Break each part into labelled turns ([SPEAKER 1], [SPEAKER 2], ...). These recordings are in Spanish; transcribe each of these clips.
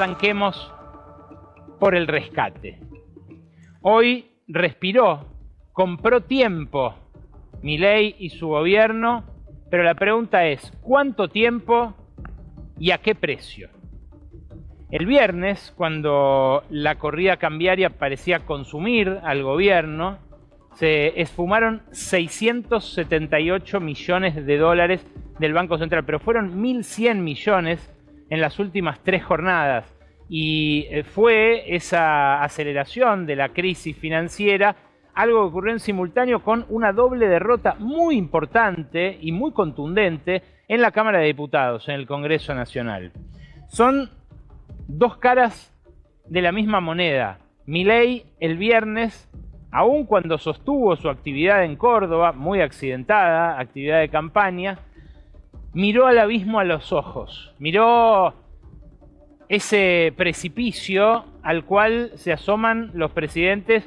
[SPEAKER 1] arranquemos por el rescate. Hoy respiró, compró tiempo Milei y su gobierno, pero la pregunta es, ¿cuánto tiempo y a qué precio? El viernes, cuando la corrida cambiaria parecía consumir al gobierno, se esfumaron 678 millones de dólares del Banco Central, pero fueron 1.100 millones en las últimas 3 jornadas. Y fue esa aceleración de la crisis financiera algo que ocurrió en simultáneo con una doble derrota muy importante y muy contundente en la Cámara de Diputados, en el Congreso Nacional. Son dos caras de la misma moneda. Milei el viernes, aun cuando sostuvo su actividad en Córdoba, muy accidentada, actividad de campaña, miró al abismo a los ojos, miró ese precipicio al cual se asoman los presidentes,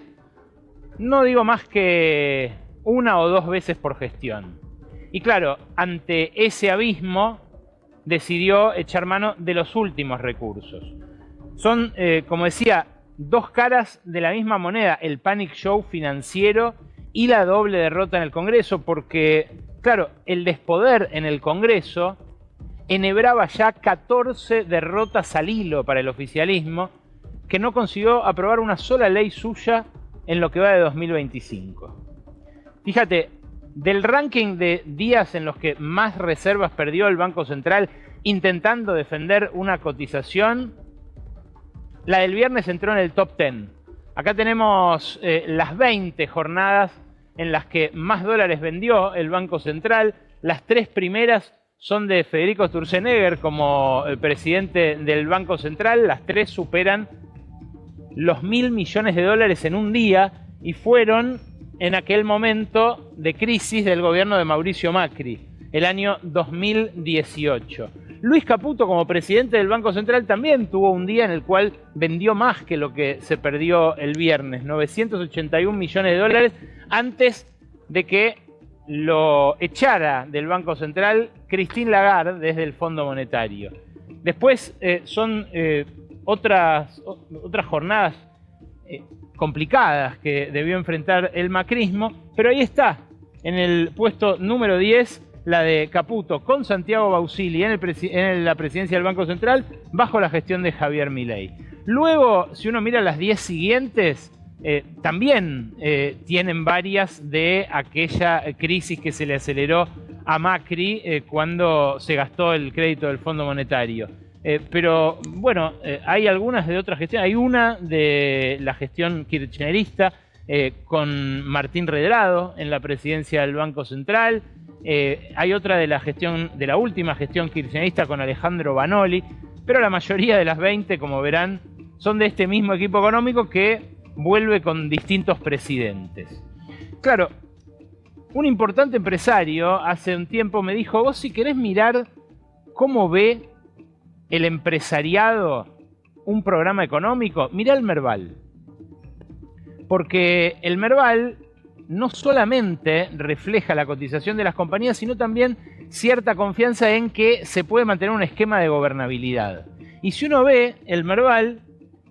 [SPEAKER 1] no digo más que 1 o 2 veces por gestión. Y claro, ante ese abismo decidió echar mano de los últimos recursos. Son, como decía, dos caras de la misma moneda, el panic show financiero y la doble derrota en el Congreso, porque, claro, el despoder en el Congreso enhebraba ya 14 derrotas al hilo para el oficialismo, que no consiguió aprobar una sola ley suya en lo que va de 2025. Fíjate, del ranking de días en los que más reservas perdió el Banco Central intentando defender una cotización, la del viernes entró en el top 10. Acá tenemos las 20 jornadas en las que más dólares vendió el Banco Central. Las 3 primeras son de Federico Sturzenegger como presidente del Banco Central. Las 3 superan los 1.000 millones de dólares en un día y fueron en aquel momento de crisis del gobierno de Mauricio Macri, el año 2018. Luis Caputo, como presidente del Banco Central, también tuvo un día en el cual vendió más que lo que se perdió el viernes, 981 millones de dólares, antes de que lo echara del Banco Central Christine Lagarde desde el Fondo Monetario. Después son otras jornadas complicadas que debió enfrentar el macrismo, pero ahí está, en el puesto número 10, la de Caputo con Santiago Bausili en la presidencia del Banco Central, bajo la gestión de Javier Milei. Luego, si uno mira las 10 siguientes, también tienen varias de aquella crisis que se le aceleró a Macri cuando se gastó el crédito del Fondo Monetario. Pero bueno, hay algunas de otras gestiones. Hay una de la gestión kirchnerista con Martín Redrado en la presidencia del Banco Central. Hay otra de la última gestión kirchnerista con Alejandro Banoli. Pero la mayoría de las 20, como verán, son de este mismo equipo económico que vuelve con distintos presidentes. Claro, un importante empresario hace un tiempo me dijo: vos, si querés mirar cómo ve el empresariado un programa económico, mirá el Merval. Porque el Merval no solamente refleja la cotización de las compañías, sino también cierta confianza en que se puede mantener un esquema de gobernabilidad. Y si uno ve el Merval,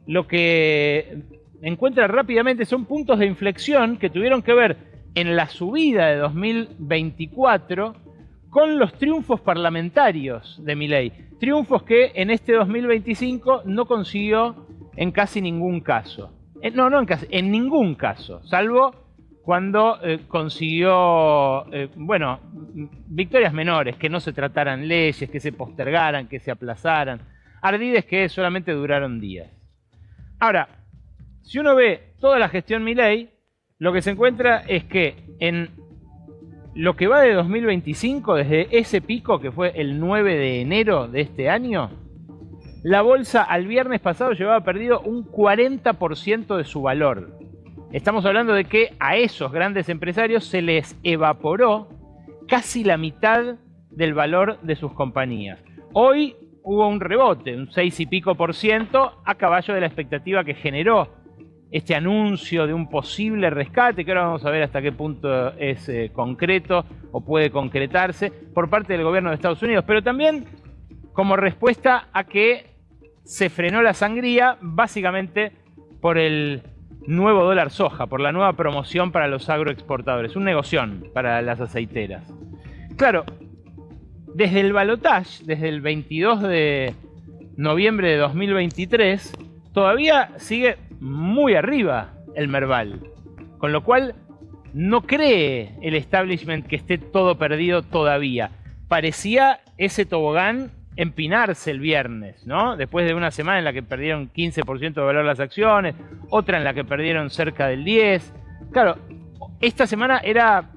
[SPEAKER 1] lo que encuentra rápidamente son puntos de inflexión que tuvieron que ver en la subida de 2024 con los triunfos parlamentarios de Milei. Triunfos que en este 2025 no consiguió en casi ningún caso. En ningún caso, salvo cuando consiguió, victorias menores, que no se trataran leyes, que se postergaran, que se aplazaran. Ardides que solamente duraron días. Ahora, si uno ve toda la gestión Milei, lo que se encuentra es que en lo que va de 2025, desde ese pico que fue el 9 de enero de este año, la bolsa al viernes pasado llevaba perdido un 40% de su valor. Estamos hablando de que a esos grandes empresarios se les evaporó casi la mitad del valor de sus compañías. Hoy hubo un rebote, un 6 y pico por ciento, a caballo de la expectativa que generó este anuncio de un posible rescate, que ahora vamos a ver hasta qué punto es concreto o puede concretarse por parte del gobierno de Estados Unidos, pero también como respuesta a que se frenó la sangría básicamente por el nuevo dólar soja, por la nueva promoción para los agroexportadores, un negoción para las aceiteras. Claro, desde el balotaje, desde el 22 de noviembre de 2023, todavía sigue muy arriba el Merval, con lo cual no cree el establishment que esté todo perdido todavía. Parecía ese tobogán empinarse el viernes, ¿no? Después de una semana en la que perdieron 15% de valor las acciones, otra en la que perdieron cerca del 10%. Claro, esta semana era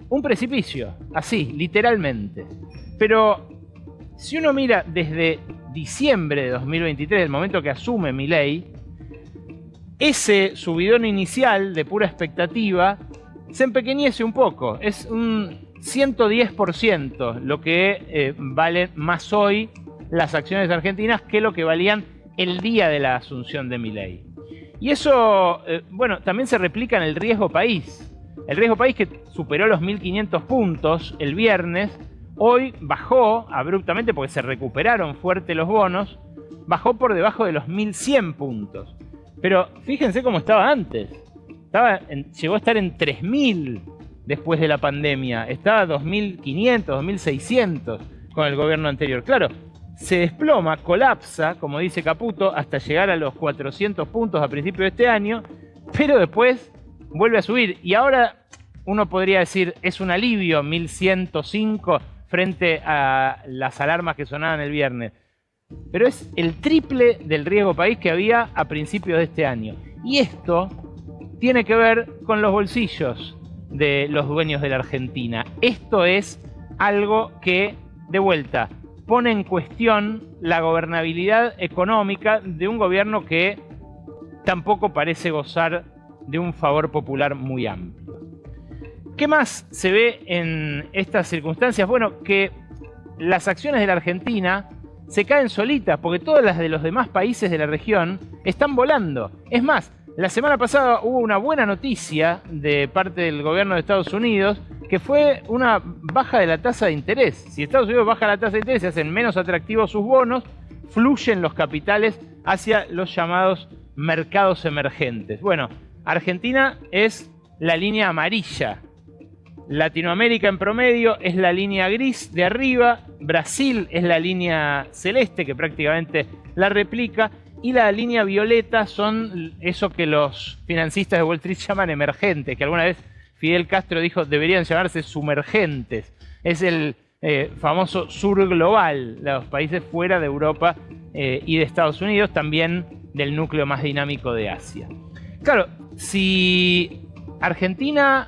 [SPEAKER 1] un precipicio, así, literalmente. Pero si uno mira desde diciembre de 2023, el momento que asume Milei, ese subidón inicial de pura expectativa se empequeñece un poco. Es un 110% lo que valen más hoy las acciones argentinas que lo que valían el día de la asunción de Milei. Y eso, bueno, también se replica en el riesgo país. El riesgo país, que superó los 1.500 puntos el viernes, hoy bajó abruptamente porque se recuperaron fuerte los bonos, bajó por debajo de los 1.100 puntos. Pero fíjense cómo estaba antes. Llegó a estar en 3.000 después de la pandemia. Estaba 2.500, 2.600 con el gobierno anterior. Claro, se desploma, colapsa, como dice Caputo, hasta llegar a los 400 puntos a principios de este año, pero después vuelve a subir. Y ahora uno podría decir, es un alivio 1.105 frente a las alarmas que sonaban el viernes. Pero es el triple del riesgo país que había a principios de este año. Y esto tiene que ver con los bolsillos de los dueños de la Argentina. Esto es algo que, de vuelta, pone en cuestión la gobernabilidad económica de un gobierno que tampoco parece gozar de un favor popular muy amplio. ¿Qué más se ve en estas circunstancias? Bueno, que las acciones de la Argentina se caen solitas porque todas las de los demás países de la región están volando. Es más, la semana pasada hubo una buena noticia de parte del gobierno de Estados Unidos, que fue una baja de la tasa de interés. Si Estados Unidos baja la tasa de interés, se hacen menos atractivos sus bonos, fluyen los capitales hacia los llamados mercados emergentes. Bueno, Argentina es la línea amarilla. Latinoamérica en promedio es la línea gris de arriba, Brasil es la línea celeste que prácticamente la replica, y la línea violeta son eso que los financistas de Wall Street llaman emergentes, que alguna vez Fidel Castro dijo deberían llamarse sumergentes. Es el famoso sur global, los países fuera de Europa y de Estados Unidos, también del núcleo más dinámico de Asia. Claro, si Argentina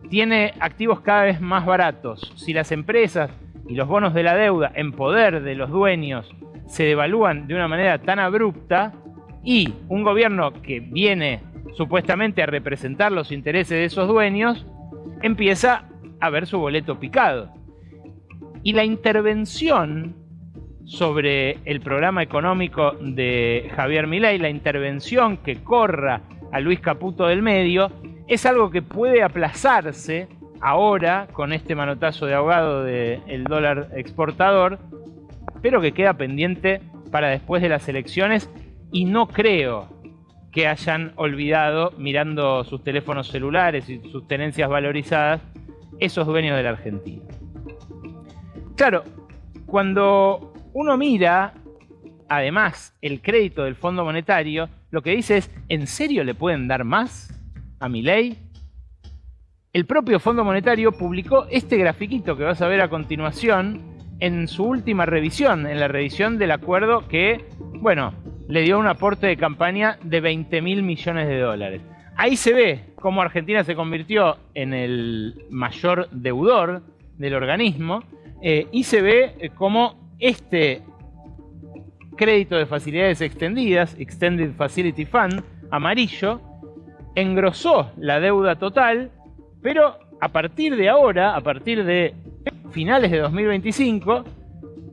[SPEAKER 1] tiene activos cada vez más baratos, si las empresas y los bonos de la deuda en poder de los dueños se devalúan de una manera tan abrupta, y un gobierno que viene supuestamente a representar los intereses de esos dueños empieza a ver su boleto picado. Y la intervención sobre el programa económico de Javier Milei, la intervención que corra a Luis Caputo del medio, es algo que puede aplazarse ahora con este manotazo de ahogado del dólar exportador, pero que queda pendiente para después de las elecciones, y no creo que hayan olvidado, mirando sus teléfonos celulares y sus tenencias valorizadas, esos dueños de la Argentina. Claro, cuando uno mira además el crédito del Fondo Monetario, lo que dice es, ¿en serio le pueden dar más a Milei? El propio Fondo Monetario publicó este grafiquito que vas a ver a continuación en su última revisión, en la revisión del acuerdo que, bueno, le dio un aporte de campaña de 20.000 millones de dólares. Ahí se ve cómo Argentina se convirtió en el mayor deudor del organismo, y se ve cómo este crédito de facilidades extendidas, Extended Facility Fund, amarillo, engrosó la deuda total, pero a partir de ahora, a partir de finales de 2025,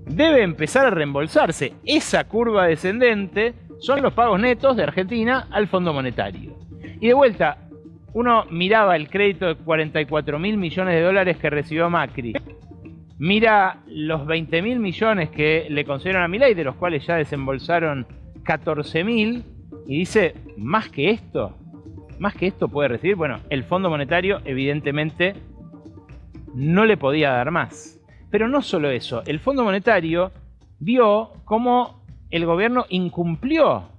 [SPEAKER 1] debe empezar a reembolsarse. Esa curva descendente son los pagos netos de Argentina al Fondo Monetario. Y de vuelta, uno miraba el crédito de 44.000 millones de dólares que recibió Macri. mira los 20.000 millones que le concedieron a Milei, de los cuales ya desembolsaron 14.000, y dice, ¿más que esto? ¿Más que esto puede recibir? Bueno, el Fondo Monetario evidentemente no le podía dar más. Pero no solo eso, el Fondo Monetario vio cómo el gobierno incumplió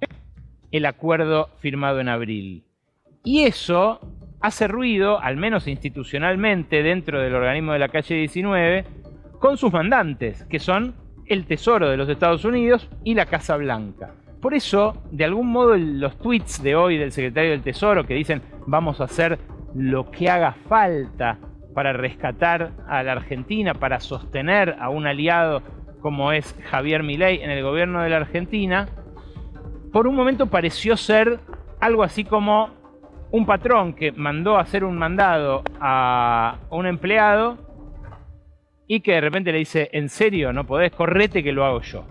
[SPEAKER 1] el acuerdo firmado en abril. Y eso hace ruido, al menos institucionalmente, dentro del organismo de la calle 19, con sus mandantes, que son el Tesoro de los Estados Unidos y la Casa Blanca. Por eso, de algún modo, los tweets de hoy del secretario del Tesoro que dicen vamos a hacer lo que haga falta para rescatar a la Argentina, para sostener a un aliado como es Javier Milei en el gobierno de la Argentina, por un momento pareció ser algo así como un patrón que mandó a hacer un mandado a un empleado y que de repente le dice, ¿en serio no podés? Correte que lo hago yo.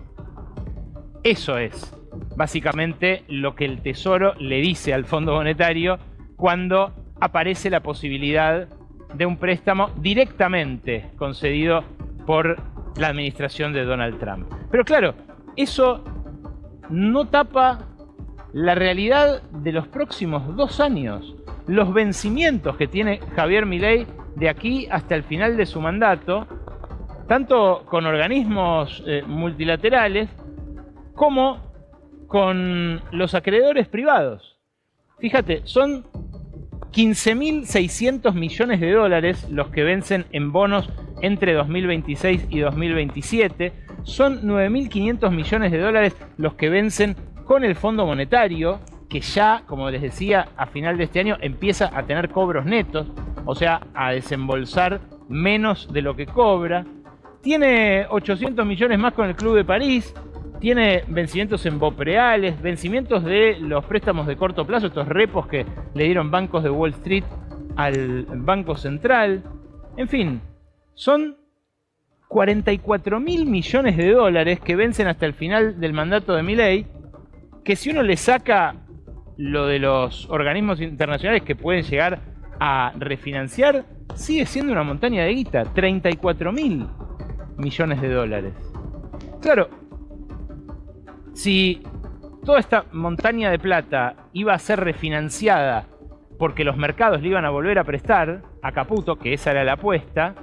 [SPEAKER 1] Eso es básicamente lo que el Tesoro le dice al Fondo Monetario cuando aparece la posibilidad de un préstamo directamente concedido por la administración de Donald Trump. Pero claro, eso no tapa la realidad de los próximos 2 años. Los vencimientos que tiene Javier Milei de aquí hasta el final de su mandato, tanto con organismos multilaterales como con los acreedores privados. Fíjate, son 15.600 millones de dólares los que vencen en bonos entre 2026 y 2027. Son 9.500 millones de dólares los que vencen con el Fondo Monetario, que ya, como les decía, a final de este año empieza a tener cobros netos, o sea, a desembolsar menos de lo que cobra. Tiene 800 millones más con el Club de París. Tiene vencimientos en BOPREALES, vencimientos de los préstamos de corto plazo, estos repos que le dieron bancos de Wall Street al Banco Central. En fin, son 44.000 millones de dólares que vencen hasta el final del mandato de Milei, que si uno le saca lo de los organismos internacionales que pueden llegar a refinanciar, sigue siendo una montaña de guita, 34.000 millones de dólares. Claro, si toda esta montaña de plata iba a ser refinanciada porque los mercados le iban a volver a prestar a Caputo, que esa era la apuesta,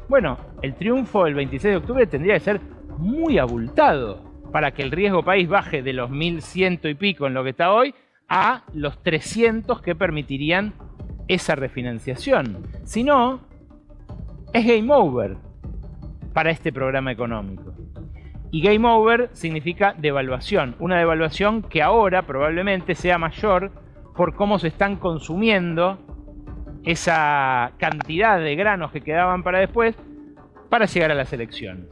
[SPEAKER 1] bueno, el triunfo del 26 de octubre tendría que ser muy abultado para que el riesgo país baje de los 1.100 y pico en lo que está hoy a los 300 que permitirían esa refinanciación. Si no, es game over para este programa económico. Y game over significa devaluación. Una devaluación que ahora probablemente sea mayor por cómo se están consumiendo esa cantidad de granos que quedaban para después para llegar a las elecciones.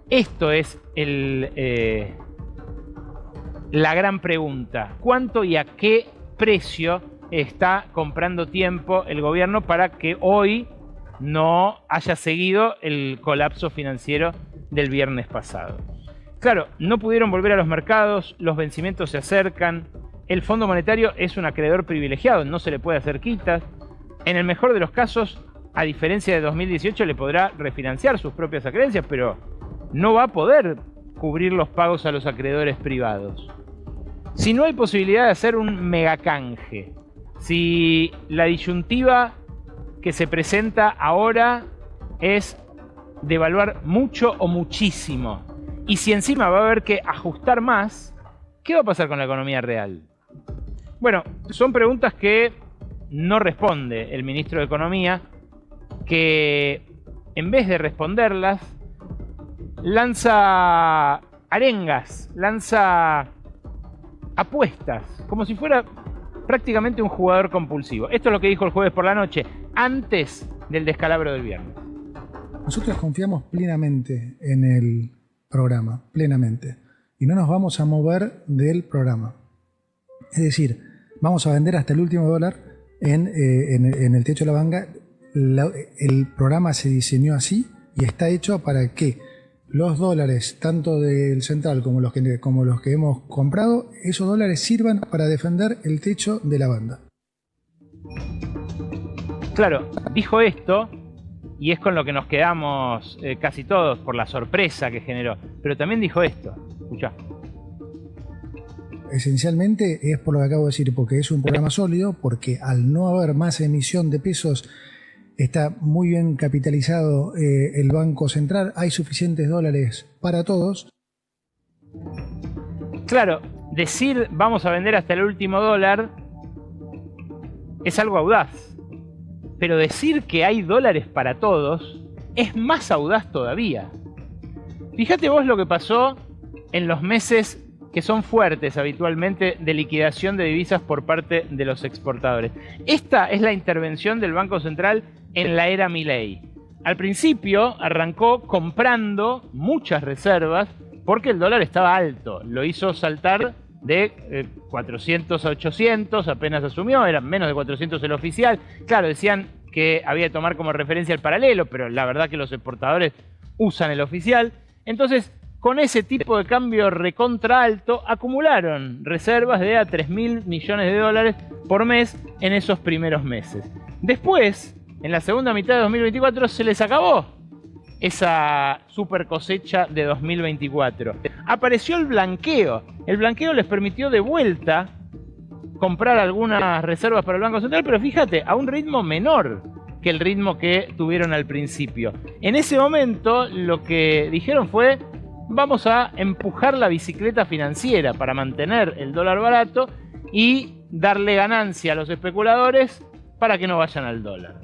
[SPEAKER 1] Esto es la gran pregunta. ¿Cuánto y a qué precio está comprando tiempo el gobierno para que hoy no haya seguido el colapso financiero del viernes pasado? Claro, no pudieron volver a los mercados, los vencimientos se acercan, el Fondo Monetario es un acreedor privilegiado, no se le puede hacer quitas. En el mejor de los casos, a diferencia de 2018, le podrá refinanciar sus propias acreencias, pero no va a poder cubrir los pagos a los acreedores privados. Si no hay posibilidad de hacer un megacanje, si la disyuntiva que se presenta ahora es devaluar mucho o muchísimo, y si encima va a haber que ajustar más, ¿qué va a pasar con la economía real? Bueno, son preguntas que no responde el ministro de Economía, que en vez de responderlas, lanza arengas, lanza apuestas, como si fuera prácticamente un jugador compulsivo. Esto es lo que dijo el jueves por la noche, antes del descalabro del viernes.
[SPEAKER 2] Nosotros confiamos plenamente en el programa, plenamente, y no nos vamos a mover del programa. Es decir, vamos a vender hasta el último dólar en el techo de la banca. El programa se diseñó así y está hecho para que los dólares, tanto del central como los que hemos comprado, esos dólares sirvan para defender el techo de la banda.
[SPEAKER 1] Claro, dijo esto y es con lo que nos quedamos casi todos por la sorpresa que generó. Pero también dijo esto, escuchá.
[SPEAKER 2] Esencialmente es por lo que acabo de decir, porque es un programa sólido, porque al no haber más emisión de pesos, está muy bien capitalizado el Banco Central, hay suficientes dólares para todos.
[SPEAKER 1] Claro, decir vamos a vender hasta el último dólar es algo audaz, pero decir que hay dólares para todos es más audaz todavía. Fíjate vos lo que pasó en los meses que son fuertes habitualmente de liquidación de divisas por parte de los exportadores. Esta es la intervención del Banco Central en la era Milei. Al principio arrancó comprando muchas reservas porque el dólar estaba alto. Lo hizo saltar de 400 a 800, apenas asumió, eran menos de 400 el oficial. Claro, decían que había que tomar como referencia el paralelo, pero la verdad que los exportadores usan el oficial. Entonces, con ese tipo de cambio recontra alto, acumularon reservas de a 3.000 millones de dólares por mes en esos primeros meses. Después, en la segunda mitad de 2024, se les acabó esa super cosecha de 2024. Apareció el blanqueo. El blanqueo les permitió de vuelta comprar algunas reservas para el Banco Central, pero fíjate, a un ritmo menor que el ritmo que tuvieron al principio. En ese momento, lo que dijeron fue: vamos a empujar la bicicleta financiera para mantener el dólar barato y darle ganancia a los especuladores para que no vayan al dólar.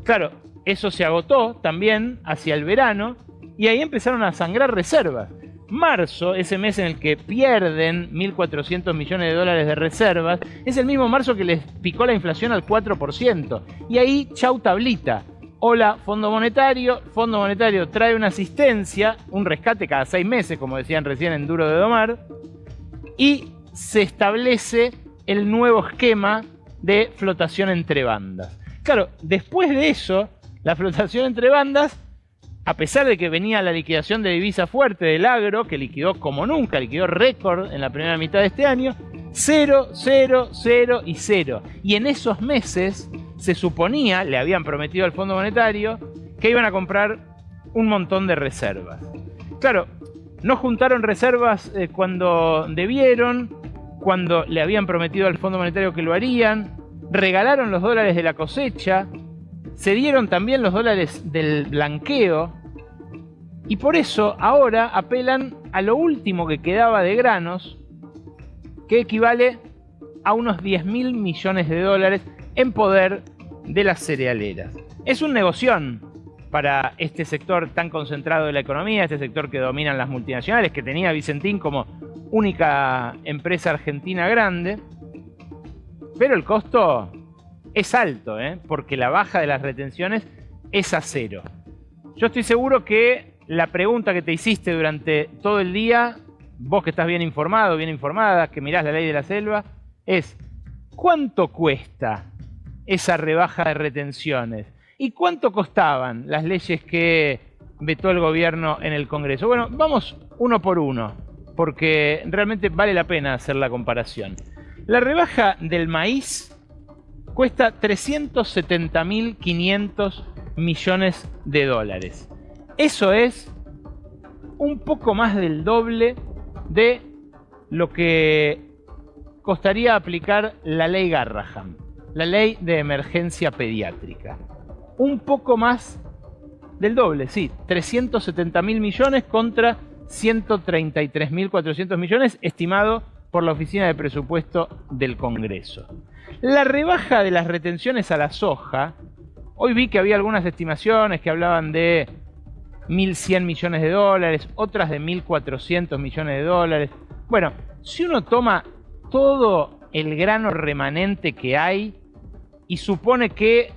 [SPEAKER 1] Claro, eso se agotó también hacia el verano y ahí empezaron a sangrar reservas. Marzo, ese mes en el que pierden 1.400 millones de dólares de reservas, es el mismo marzo que les picó la inflación al 4%. Y ahí, chau tablita. Hola, Fondo Monetario trae una asistencia, un rescate cada 6 meses, como decían recién en Duro de Domar, y se establece el nuevo esquema de flotación entre bandas. Claro, después de eso, la flotación entre bandas, a pesar de que venía la liquidación de divisa fuerte del agro, que liquidó como nunca, liquidó récord en la primera mitad de este año, 0, 0, 0 y 0. Y en esos meses se suponía, le habían prometido al Fondo Monetario, que iban a comprar un montón de reservas. Claro, no juntaron reservas cuando debieron, cuando le habían prometido al Fondo Monetario que lo harían, regalaron los dólares de la cosecha, se dieron también los dólares del blanqueo, y por eso ahora apelan a lo último que quedaba de granos, que equivale a unos 10.000 millones de dólares en poder de las cerealeras. Es un negoción para este sector tan concentrado de la economía, este sector que dominan las multinacionales, que tenía Vicentín como única empresa argentina grande, pero el costo es alto, porque la baja de las retenciones es a 0. Yo estoy seguro que la pregunta que te hiciste durante todo el día, vos que estás bien informado, bien informada, que mirás la ley de la selva, es: ¿cuánto cuesta esa rebaja de retenciones? ¿Y cuánto costaban las leyes que vetó el gobierno en el Congreso? Bueno, vamos uno por uno, porque realmente vale la pena hacer la comparación. La rebaja del maíz cuesta 370.500 millones de dólares. Eso es un poco más del doble de lo que costaría aplicar la ley Garrahan, la ley de emergencia pediátrica. Un poco más del doble, sí, 370.000 millones contra 133.400 millones, estimado por la Oficina de Presupuesto del Congreso. La rebaja de las retenciones a la soja, hoy vi que había algunas estimaciones que hablaban de 1.100 millones de dólares, otras de 1.400 millones de dólares. Bueno, si uno toma todo el grano remanente que hay y supone que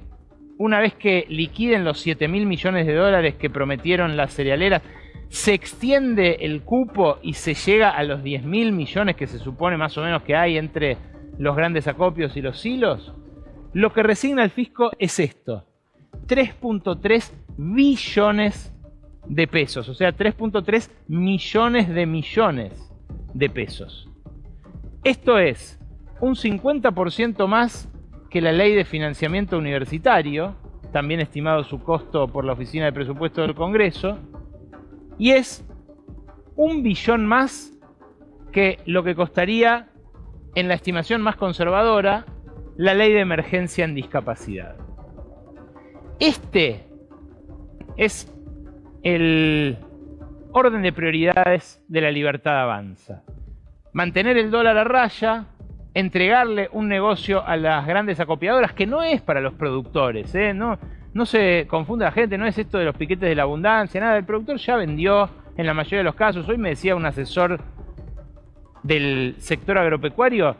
[SPEAKER 1] una vez que liquiden los 7.000 millones de dólares que prometieron las cerealeras, se extiende el cupo y se llega a los 10.000 millones que se supone más o menos que hay entre los grandes acopios y los silos, lo que resigna el fisco es esto: 3.3 billones de pesos, o sea, 3.3 millones de pesos. Esto es un 50% más que la ley de financiamiento universitario, también estimado su costo por la Oficina de Presupuesto del Congreso, y es 1 billón más que lo que costaría, en la estimación más conservadora, la ley de emergencia en discapacidad. Este es el orden de prioridades de La Libertad Avanza. Mantener el dólar a raya, entregarle un negocio a las grandes acopiadoras, que no es para los productores, ¿eh? No se confunda la gente, no es esto de los piquetes de la abundancia, nada. El productor ya vendió en la mayoría de los casos. Hoy me decía un asesor del sector agropecuario: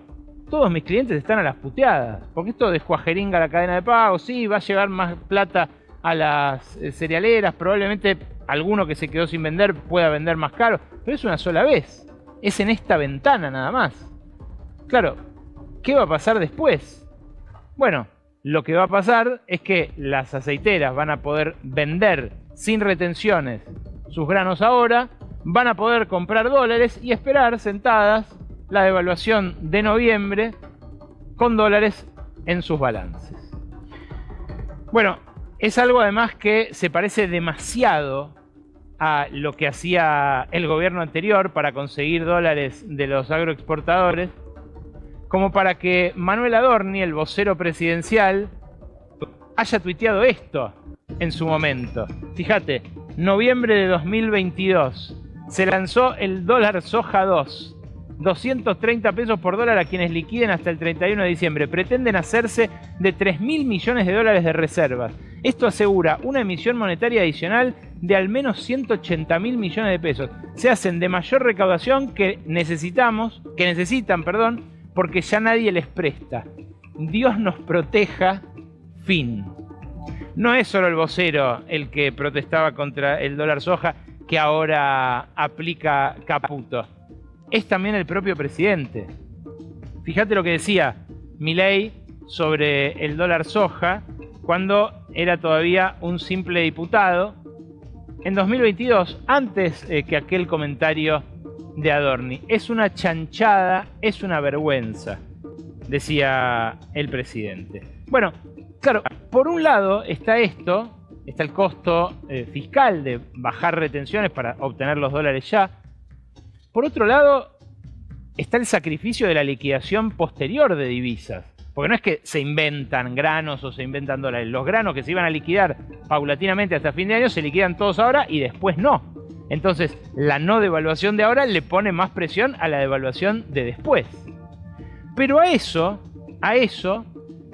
[SPEAKER 1] todos mis clientes están a las puteadas, porque esto descuajeringa la cadena de pago. Sí, va a llegar más plata a las cerealeras, probablemente alguno que se quedó sin vender pueda vender más caro, pero es una sola vez, es en esta ventana nada más. Claro, ¿qué va a pasar después? Bueno, lo que va a pasar es que las aceiteras van a poder vender sin retenciones sus granos ahora, van a poder comprar dólares y esperar sentadas la devaluación de noviembre con dólares en sus balances. Bueno, es algo además que se parece demasiado a lo que hacía el gobierno anterior para conseguir dólares de los agroexportadores, como para que Manuel Adorni, el vocero presidencial, haya tuiteado esto en su momento. Fíjate, noviembre de 2022, se lanzó el dólar soja 2, 230 pesos por dólar a quienes liquiden hasta el 31 de diciembre. Pretenden hacerse de 3.000 millones de dólares de reservas. Esto asegura una emisión monetaria adicional de al menos 180.000 millones de pesos. Se hacen de mayor recaudación que necesitan, porque ya nadie les presta. Dios nos proteja, fin. No es solo el vocero el que protestaba contra el dólar soja que ahora aplica Caputo. Es también el propio presidente. Fíjate lo que decía Milei sobre el dólar soja cuando era todavía un simple diputado en 2022, antes que aquel comentario de Adorni. Es una chanchada, es una vergüenza, decía el presidente. Bueno, claro, por un lado está esto, está el costo fiscal de bajar retenciones para obtener los dólares ya. Por otro lado, está el sacrificio de la liquidación posterior de divisas. Porque no es que se inventan granos o se inventan dólares. Los granos que se iban a liquidar paulatinamente hasta fin de año se liquidan todos ahora y después no. Entonces, la no devaluación de ahora le pone más presión a la devaluación de después. Pero a eso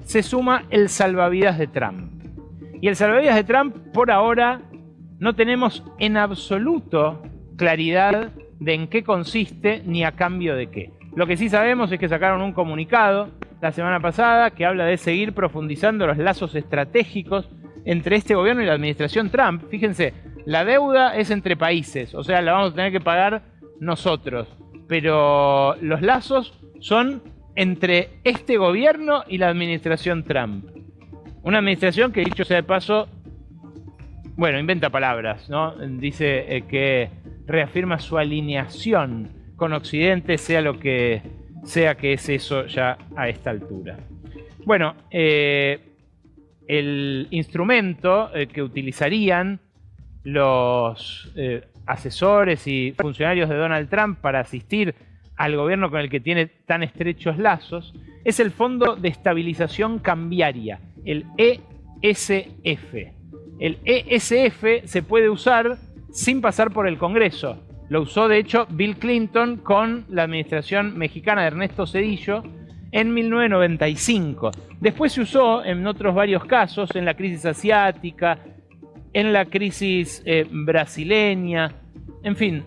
[SPEAKER 1] se suma el salvavidas de Trump. Y el salvavidas de Trump, por ahora, no tenemos en absoluto claridad de en qué consiste ni a cambio de qué. Lo que sí sabemos es que sacaron un comunicado la semana pasada que habla de seguir profundizando los lazos estratégicos entre este gobierno y la administración Trump. Fíjense, la deuda es entre países, o sea, la vamos a tener que pagar nosotros, pero los lazos son entre este gobierno y la administración Trump. Una administración que, dicho sea de paso, bueno, inventa palabras, ¿no? Dice que reafirma su alineación con Occidente, sea lo que sea que es eso ya a esta altura. Bueno, el instrumento que utilizarían los asesores y funcionarios de Donald Trump para asistir al gobierno con el que tiene tan estrechos lazos es el Fondo de Estabilización Cambiaria, el ESF. El ESF se puede usar sin pasar por el Congreso. Lo usó, de hecho, Bill Clinton con la administración mexicana de Ernesto Zedillo en 1995. Después se usó en otros varios casos, en la crisis asiática, en la crisis brasileña. En fin,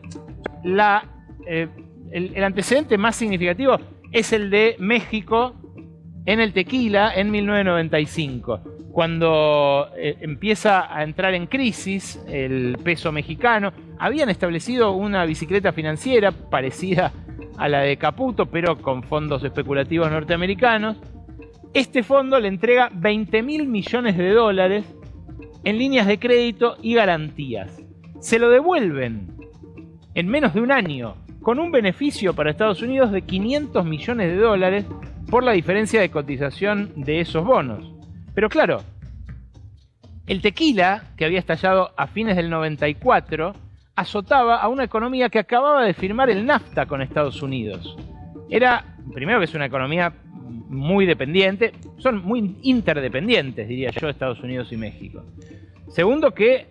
[SPEAKER 1] el antecedente más significativo es el de México en el tequila en 1995. Cuando empieza a entrar en crisis el peso mexicano, habían establecido una bicicleta financiera parecida a la de Caputo, pero con fondos especulativos norteamericanos. Este fondo le entrega 20.000 millones de dólares en líneas de crédito y garantías. Se lo devuelven en menos de un año, con un beneficio para Estados Unidos de 500 millones de dólares por la diferencia de cotización de esos bonos. Pero claro, El tequila, que había estallado a fines del 94, azotaba a una economía que acababa de firmar el NAFTA con Estados Unidos. Era, primero, que es una economía muy dependiente, son muy interdependientes, diría yo, Estados Unidos y México. Segundo, que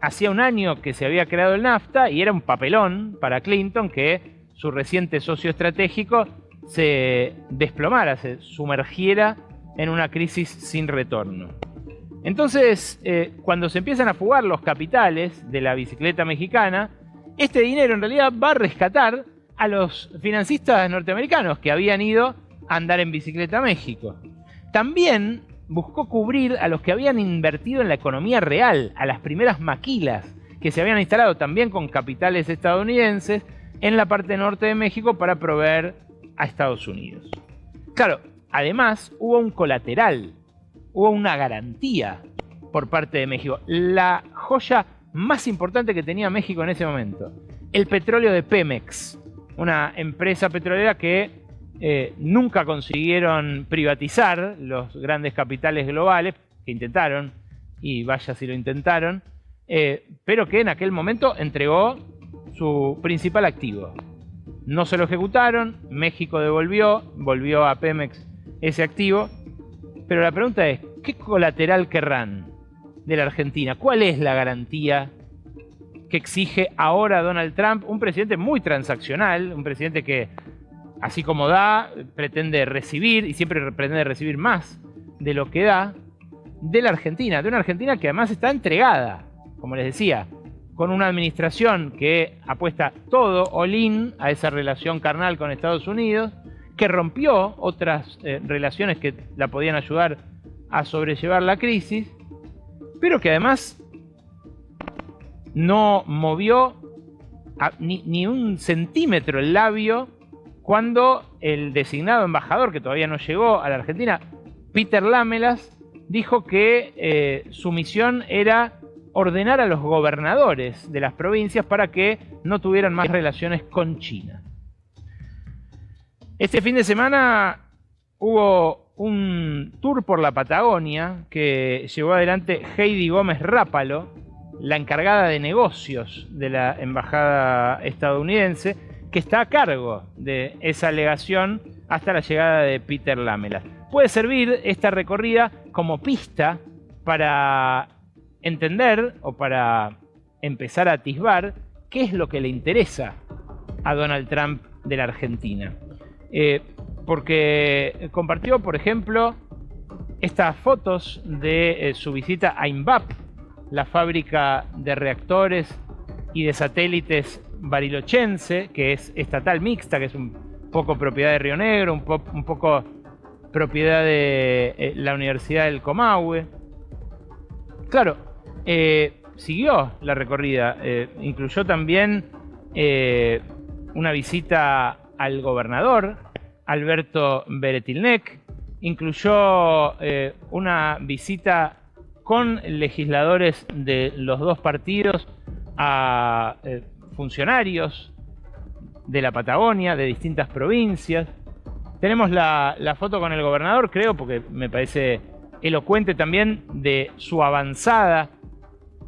[SPEAKER 1] hacía un año que se había creado el NAFTA y era un papelón para Clinton que su reciente socio estratégico se desplomara, se sumergiera en una crisis sin retorno. Entonces, cuando se empiezan a fugar los capitales de la bicicleta mexicana, este dinero en realidad va a rescatar a los financistas norteamericanos que habían ido a andar en bicicleta a México. También buscó cubrir a los que habían invertido en la economía real, a las primeras maquilas que se habían instalado también con capitales estadounidenses en la parte norte de México para proveer a Estados Unidos. Claro, además hubo un colateral, hubo una garantía por parte de México, la joya más importante que tenía México en ese momento, el petróleo de Pemex, una empresa petrolera que nunca consiguieron privatizar los grandes capitales globales, que intentaron, y vaya si lo intentaron, pero que en aquel momento entregó su principal activo. No se lo ejecutaron, México volvió a Pemex ese activo, pero la pregunta es, ¿qué colateral querrán de la Argentina? ¿Cuál es la garantía que exige ahora Donald Trump, un presidente muy transaccional, un presidente que, así como da, pretende recibir, y siempre pretende recibir más de lo que da, de la Argentina, de una Argentina que además está entregada, como les decía, con una administración que apuesta todo all-in a esa relación carnal con Estados Unidos, que rompió otras relaciones que la podían ayudar a sobrellevar la crisis, pero que además no movió ni un centímetro el labio cuando el designado embajador, que todavía no llegó a la Argentina, Peter Lamelas, dijo que su misión era ordenar a los gobernadores de las provincias para que no tuvieran más relaciones con China. Este fin de semana hubo un tour por la Patagonia que llevó adelante Heidi Gómez Rápalo, la encargada de negocios de la embajada estadounidense, que está a cargo de esa legación hasta la llegada de Peter Lamelas. Puede servir esta recorrida como pista para entender o para empezar a atisbar qué es lo que le interesa a Donald Trump de la Argentina. Porque compartió, por ejemplo, estas fotos de su visita a INVAP, la fábrica de reactores y de satélites barilochense, que es estatal mixta, que es un poco propiedad de Río Negro, un poco propiedad de la Universidad del Comahue. Claro, siguió la recorrida, incluyó también una visita al gobernador Alberto Beretilnec, incluyó una visita con legisladores de los dos partidos a funcionarios de la Patagonia, de distintas provincias. Tenemos la foto con el gobernador, creo, porque me parece elocuente también de su avanzada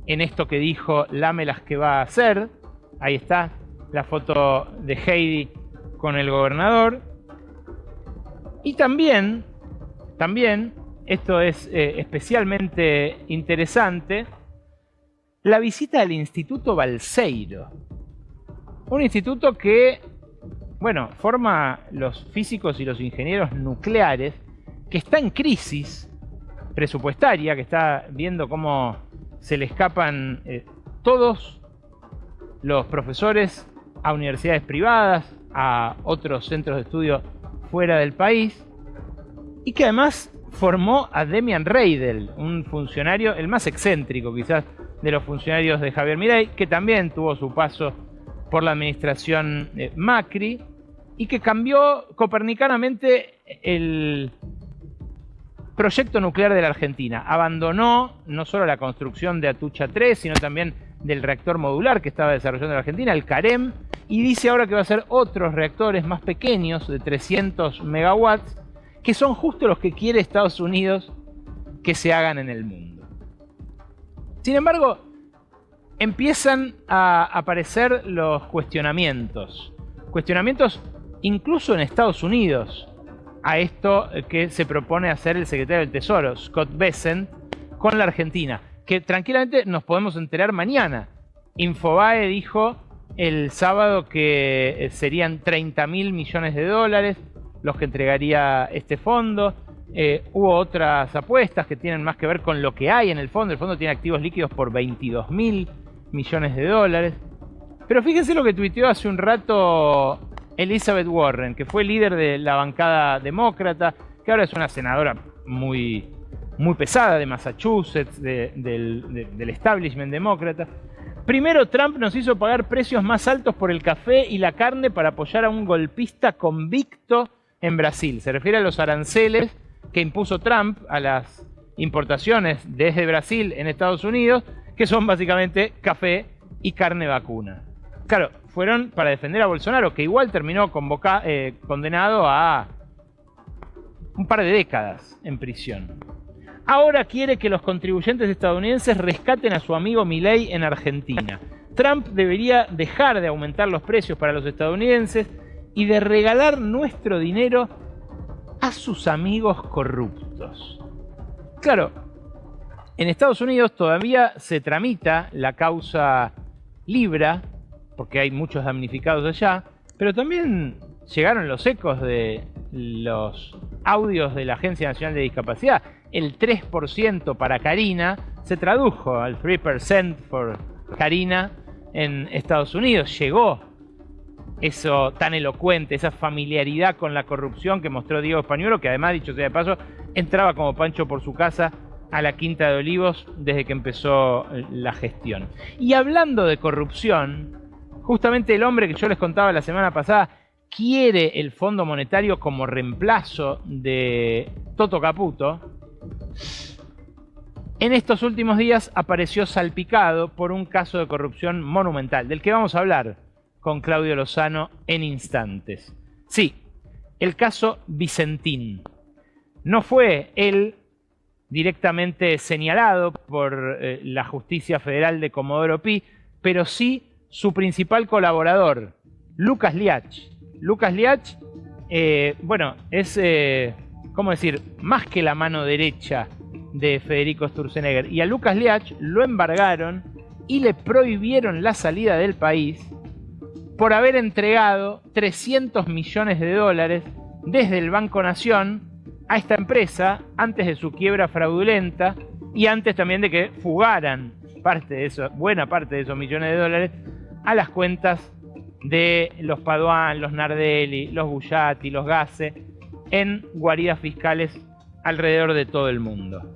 [SPEAKER 1] en esto que dijo Lamelas que va a hacer. Ahí está la foto de Heidi con el gobernador. Y también, esto es especialmente interesante, la visita al Instituto Balseiro. Un instituto que, bueno, forma los físicos y los ingenieros nucleares, que está en crisis presupuestaria, que está viendo cómo se le escapan todos los profesores a universidades privadas, a otros centros de estudio fuera del país, y que además formó a Demian Reidel, un funcionario, el más excéntrico quizás de los funcionarios de Javier Milei, que también tuvo su paso por la administración Macri, y que cambió copernicanamente el proyecto nuclear de la Argentina. Abandonó no solo la construcción de Atucha 3, sino también del reactor modular que estaba desarrollando la Argentina, el CAREM, y dice ahora que va a hacer otros reactores más pequeños de 300 megawatts, que son justo los que quiere Estados Unidos que se hagan en el mundo. Sin embargo, empiezan a aparecer los cuestionamientos. Cuestionamientos incluso en Estados Unidos a esto que se propone hacer el secretario del Tesoro, Scott Bessent, con la Argentina, que tranquilamente nos podemos enterar mañana. Infobae dijo el sábado que serían 30.000 millones de dólares los que entregaría este fondo. Hubo otras apuestas que tienen más que ver con lo que hay en el fondo. El fondo tiene activos líquidos por 22.000 millones de dólares. Pero fíjense lo que tuiteó hace un rato Elizabeth Warren, que fue líder de la bancada demócrata, que ahora es una senadora muy pesada de Massachusetts, del establishment demócrata. Primero, Trump nos hizo pagar precios más altos por el café y la carne para apoyar a un golpista convicto en Brasil. Se refiere a los aranceles que impuso Trump a las importaciones desde Brasil en Estados Unidos, que son básicamente café y carne vacuna. Claro, fueron para defender a Bolsonaro, que igual terminó condenado a un par de décadas en prisión. Ahora quiere que los contribuyentes estadounidenses rescaten a su amigo Milei en Argentina. Trump debería dejar de aumentar los precios para los estadounidenses y de regalar nuestro dinero a sus amigos corruptos. Claro, en Estados Unidos todavía se tramita la causa Libra, porque hay muchos damnificados allá, pero también llegaron los ecos de los audios de la Agencia Nacional de Discapacidad. El 3% para Karina se tradujo al 3% for Karina en Estados Unidos. Llegó eso tan elocuente, esa familiaridad con la corrupción que mostró Diego Españuelo, que además, dicho sea de paso, entraba como Pancho por su casa a la Quinta de Olivos desde que empezó la gestión. Y hablando de corrupción, justamente el hombre que yo les contaba la semana pasada quiere el Fondo Monetario como reemplazo de Toto Caputo. En estos últimos días apareció salpicado por un caso de corrupción monumental, del que vamos a hablar con Claudio Lozano en instantes. Sí, el caso Vicentín. No fue él directamente señalado por la Justicia Federal de Comodoro Pi, pero sí su principal colaborador, Lucas Liach. Lucas Liach, bueno, es, ¿cómo decir?, más que la mano derecha de Federico Sturzenegger. Y a Lucas Liach lo embargaron y le prohibieron la salida del país por haber entregado 300 millones de dólares desde el Banco Nación a esta empresa antes de su quiebra fraudulenta y antes también de que fugaran buena parte de esos millones de dólares a las cuentas de los Padoan, los Nardelli, los Bullati, los Gasse en guaridas fiscales alrededor de todo el mundo.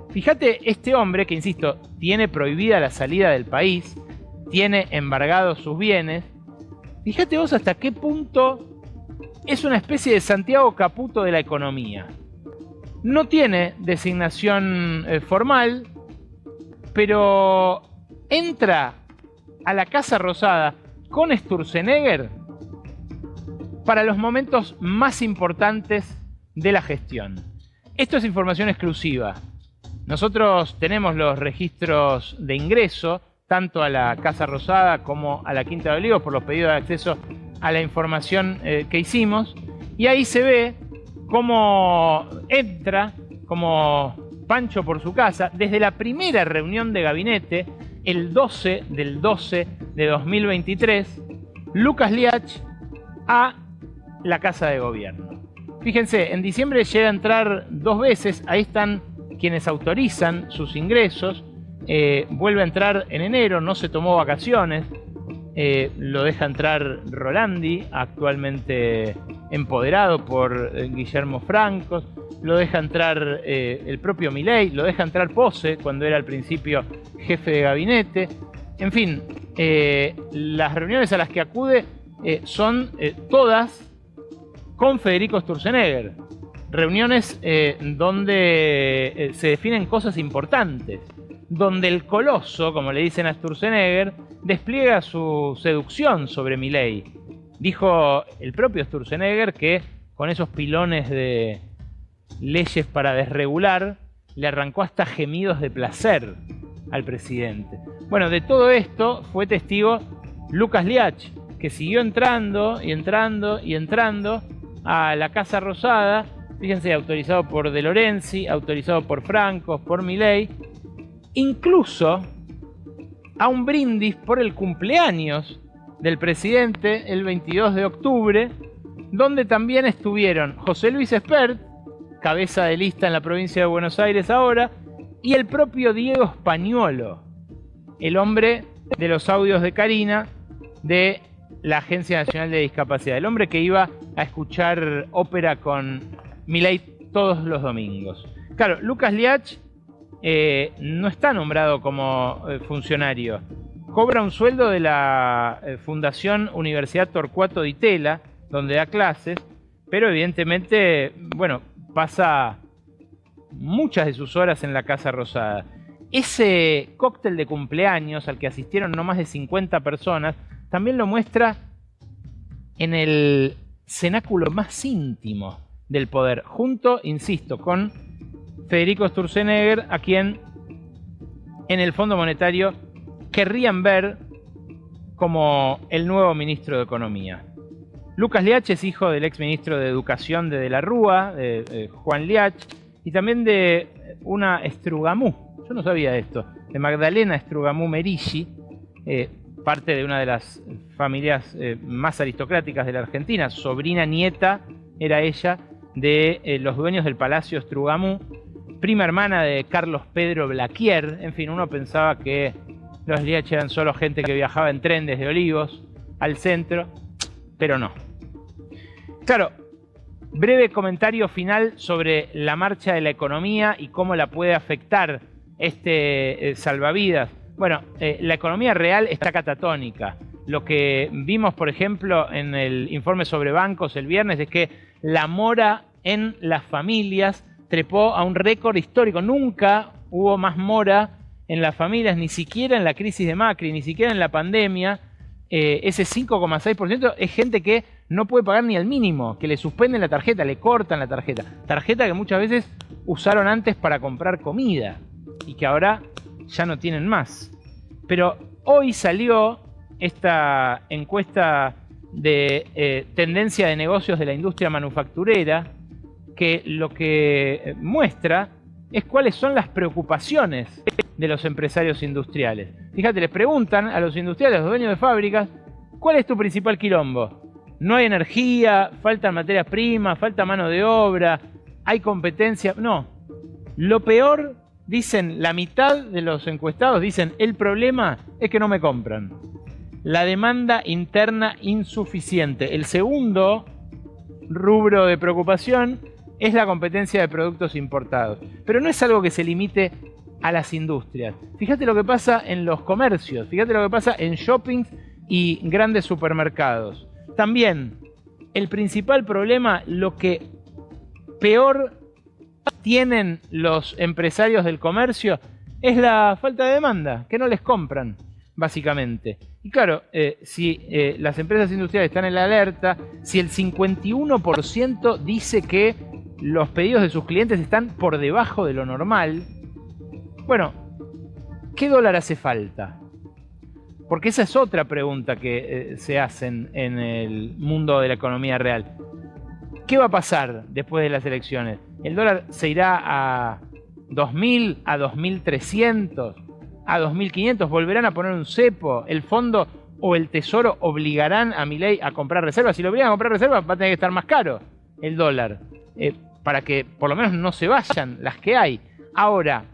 [SPEAKER 1] Fíjate, este hombre que, insisto, tiene prohibida la salida del país, tiene embargados sus bienes. Fíjate vos hasta qué punto es una especie de Santiago Caputo de la economía. No tiene designación formal, pero entra a la Casa Rosada con Sturzenegger para los momentos más importantes de la gestión. Esto es información exclusiva. Nosotros tenemos los registros de ingreso tanto a la Casa Rosada como a la Quinta de Olivos por los pedidos de acceso a la información que hicimos, y ahí se ve cómo entra como Pancho por su casa desde la primera reunión de gabinete el 12 del 12 de 2023, Lucas Liach a la Casa de Gobierno. Fíjense, en diciembre llega a entrar 2 veces, ahí están quienes autorizan sus ingresos. Vuelve a entrar en enero, no se tomó vacaciones, lo deja entrar Rolandi, actualmente empoderado por Guillermo Francos, lo deja entrar el propio Milei, lo deja entrar Pose cuando era al principio jefe de gabinete. En fin, las reuniones a las que acude son todas con Federico Sturzenegger. Reuniones donde se definen cosas importantes, donde el coloso, como le dicen a Sturzenegger, despliega su seducción sobre Milei. Dijo el propio Sturzenegger que con esos pilones de leyes para desregular le arrancó hasta gemidos de placer al presidente. Bueno, de todo esto fue testigo Lucas Liach, que siguió entrando y entrando y entrando a la Casa Rosada, fíjense, autorizado por De Lorenzi, autorizado por Franco, por Milei, incluso a un brindis por el cumpleaños del presidente el 22 de octubre, donde también estuvieron José Luis Espert, cabeza de lista en la provincia de Buenos Aires ahora, y el propio Diego Spagnuolo, el hombre de los audios de Carina de la Agencia Nacional de Discapacidad, el hombre que iba a escuchar ópera con Milei todos los domingos. Claro, Lucas Liach no está nombrado como funcionario, cobra un sueldo de la Fundación Universidad Torcuato Di Tella, donde da clases, pero evidentemente, bueno, pasa muchas de sus horas en la Casa Rosada. Ese cóctel de cumpleaños al que asistieron no más de 50 personas, también lo muestra en el cenáculo más íntimo del poder, junto, insisto, con Federico Sturzenegger, a quien en el Fondo Monetario querrían ver como el nuevo ministro de Economía. Lucas Liach es hijo del exministro de Educación de la Rúa, de Juan Liach, y también de una Strugamú, yo no sabía esto, de Magdalena Strugamú Meriggi, parte de una de las familias más aristocráticas de la Argentina, sobrina nieta era ella de los dueños del Palacio Strugamú, prima hermana de Carlos Pedro Blaquier. En fin, uno pensaba que los Liach eran solo gente que viajaba en tren desde Olivos al centro, pero no. Claro, breve comentario final sobre la marcha de la economía y cómo la puede afectar este salvavidas. Bueno, la economía real está catatónica. Lo que vimos, por ejemplo, en el informe sobre bancos el viernes es que la mora en las familias trepó a un récord histórico. Nunca hubo más mora en las familias, ni siquiera en la crisis de Macri, ni siquiera en la pandemia. Ese 5,6% es gente que no puede pagar ni el mínimo, que le suspenden la tarjeta, le cortan la tarjeta. Tarjeta que muchas veces usaron antes para comprar comida y que ahora ya no tienen más. Pero hoy salió esta encuesta de tendencia de negocios de la industria manufacturera, que lo que muestra es cuáles son las preocupaciones de los empresarios industriales. Fíjate, les preguntan a los industriales, a los dueños de fábricas, ¿cuál es tu principal quilombo? No hay energía, faltan materias primas, falta mano de obra, hay competencia. No, lo peor, dicen la mitad de los encuestados, dicen el problema es que no me compran. La demanda interna insuficiente. El segundo rubro de preocupación es la competencia de productos importados. Pero no es algo que se limite a las industrias. Fíjate lo que pasa en los comercios, fíjate lo que pasa en shoppings y grandes supermercados. También, el principal problema, lo que peor tienen los empresarios del comercio, es la falta de demanda, que no les compran, básicamente. Y claro, si las empresas industriales están en la alerta, si el 51% dice que los pedidos de sus clientes están por debajo de lo normal, bueno, ¿qué dólar hace falta? Porque esa es otra pregunta que se hacen en el mundo de la economía real. ¿Qué va a pasar después de las elecciones? ¿El dólar se irá a 2.000, a 2.300, a 2.500? ¿Volverán a poner un cepo? ¿El fondo o el tesoro obligarán a Milei a comprar reservas? Si lo obligan a comprar reservas va a tener que estar más caro el dólar, para que por lo menos no se vayan las que hay. Ahora,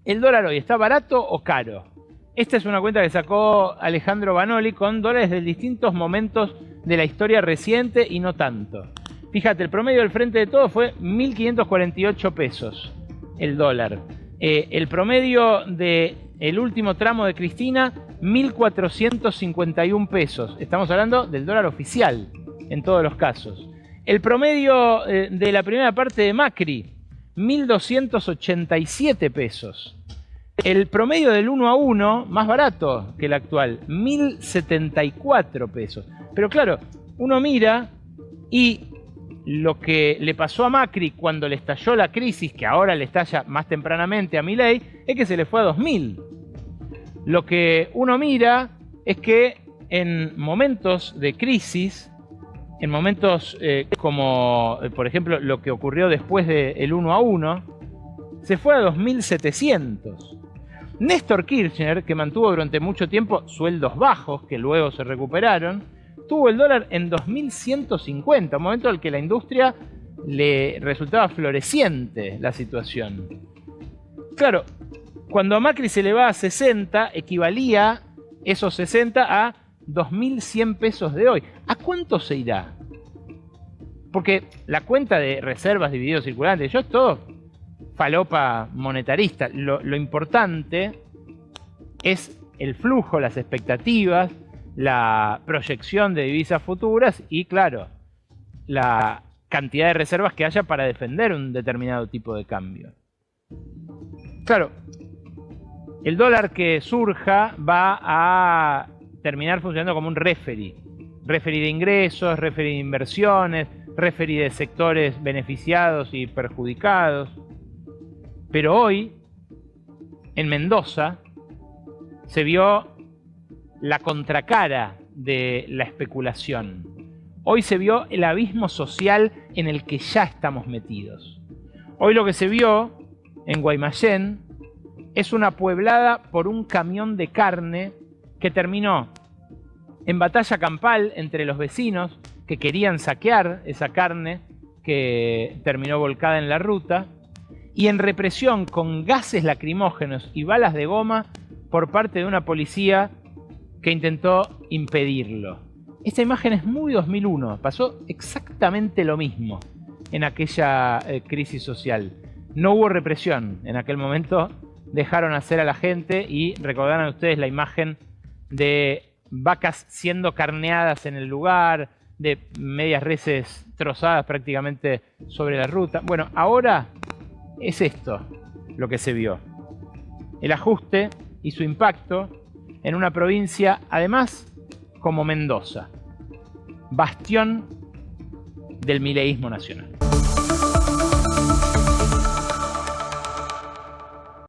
[SPEAKER 1] ¿el dólar hoy está barato o caro? Esta es una cuenta que sacó Alejandro Banoli con dólares de distintos momentos de la historia reciente y no tanto. Fíjate, el promedio del frente de todo fue 1.548 pesos el dólar. El promedio del último tramo de Cristina, 1.451 pesos. Estamos hablando del dólar oficial en todos los casos. El promedio de la primera parte de Macri, 1.287 pesos. El promedio del 1 a 1, más barato que el actual, 1.074 pesos. Pero claro, uno mira y lo que le pasó a Macri cuando le estalló la crisis, que ahora le estalla más tempranamente a Milei, es que se le fue a 2.000. Lo que uno mira es que en momentos de crisis, en momentos como, por ejemplo, lo que ocurrió después del 1-1, se fue a 2.700. Néstor Kirchner, que mantuvo durante mucho tiempo sueldos bajos, que luego se recuperaron, tuvo el dólar en 2.150, un momento en el que la industria le resultaba floreciente la situación. Claro, cuando a Macri se le va a 60, equivalía esos 60 a 2.100 pesos de hoy. ¿A cuánto se irá? Porque la cuenta de reservas dividido circulante, yo es todo falopa monetarista. Lo importante es el flujo, las expectativas, la proyección de divisas futuras y, claro, la cantidad de reservas que haya para defender un determinado tipo de cambio. Claro, el dólar que surja va a terminar funcionando como un referee. Referee de ingresos, referee de inversiones, referee de sectores beneficiados y perjudicados. Pero hoy, en Mendoza, se vio la contracara de la especulación. Hoy se vio el abismo social en el que ya estamos metidos. Hoy lo que se vio en Guaymallén es una pueblada por un camión de carne que terminó en batalla campal entre los vecinos que querían saquear esa carne que terminó volcada en la ruta, y en represión con gases lacrimógenos y balas de goma por parte de una policía que intentó impedirlo. Esta imagen es muy 2001, pasó exactamente lo mismo en aquella crisis social. No hubo represión, en aquel momento dejaron hacer a la gente y recordarán ustedes la imagen de vacas siendo carneadas en el lugar, de medias reses trozadas prácticamente sobre la ruta. Bueno, ahora es esto lo que se vio. El ajuste y su impacto en una provincia, además, como Mendoza, bastión del mileísmo nacional.